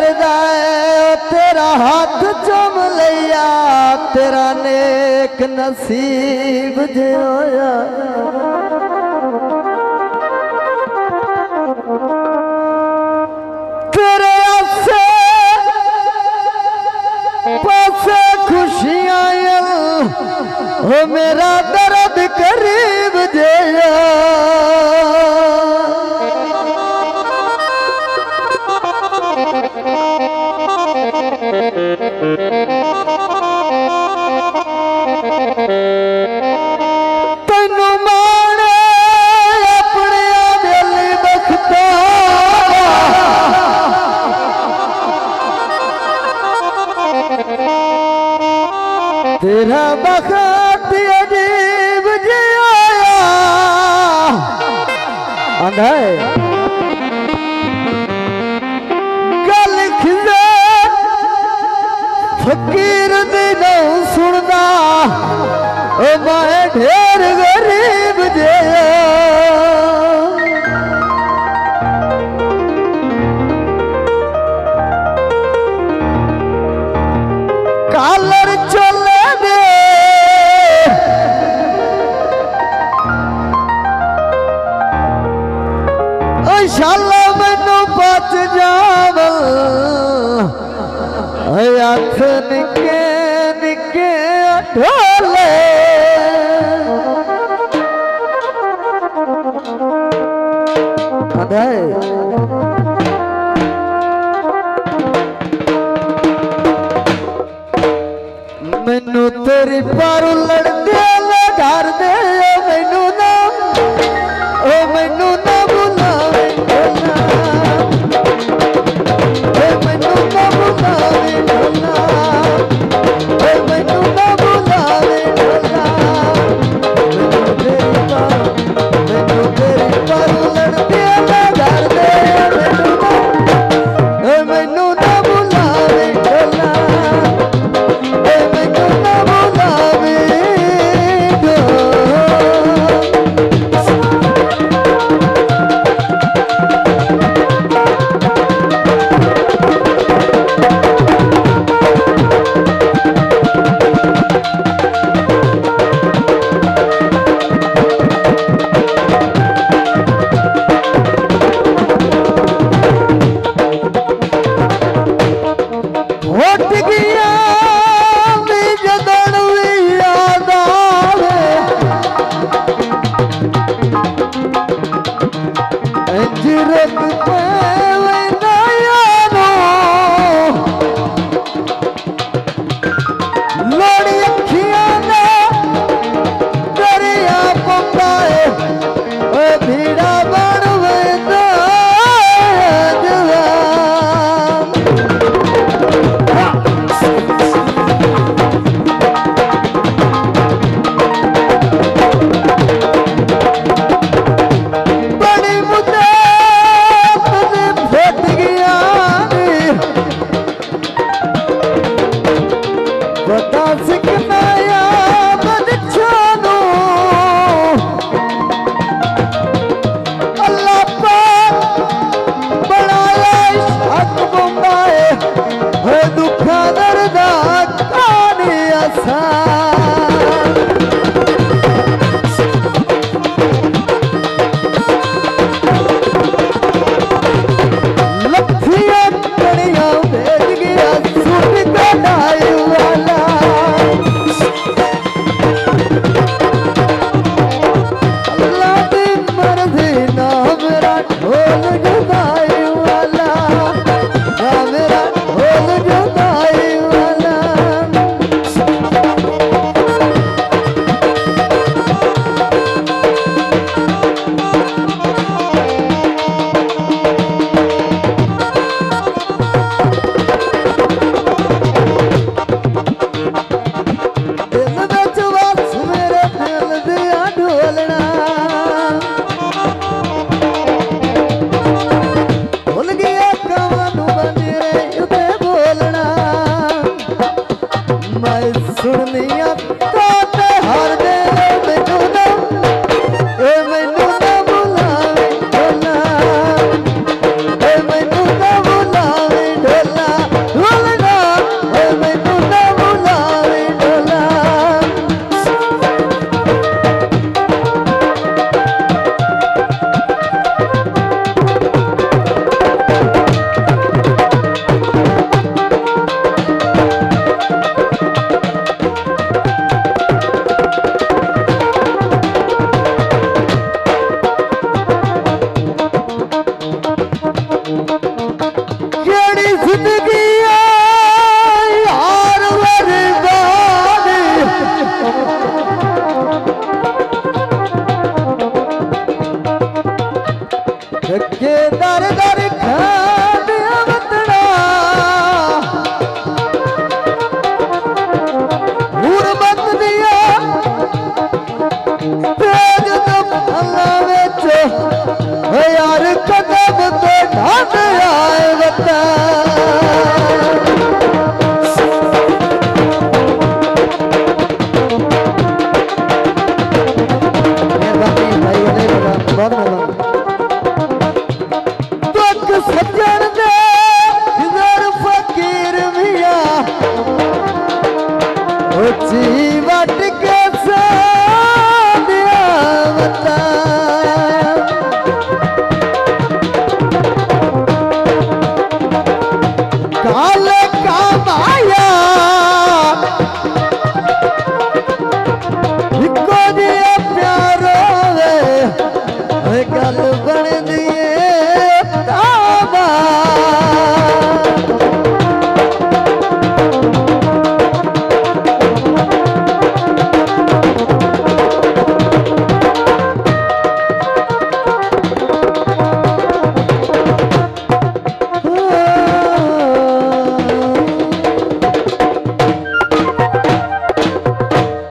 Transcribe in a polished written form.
करदा है तेरा हाथ चुम लिया तेरा नेक नसीब जे होया तेरे आसे पासे खुशियां ओ मेरा दर्द करीब जेया तेनू माने अपने दिल बख्ता तेरा बखत अजीब जे आया आंधा गल खिजा फकीर दी नहीं सुनदा ओ मैं ढेर गरीब जे कालर चले दे शाला मैनू बच जावल हथ निके निके ढोले मैनू तेरी पारू लड़दे घर दे मैनू ना ओ मैनू ना बुलावे ढोला मैनू ना बुलावे ढोला मैनू ना बुलावे ढोला मैनू तेरी पारू लड़दे घर दे ਜ਼ਿੰਦਗੀ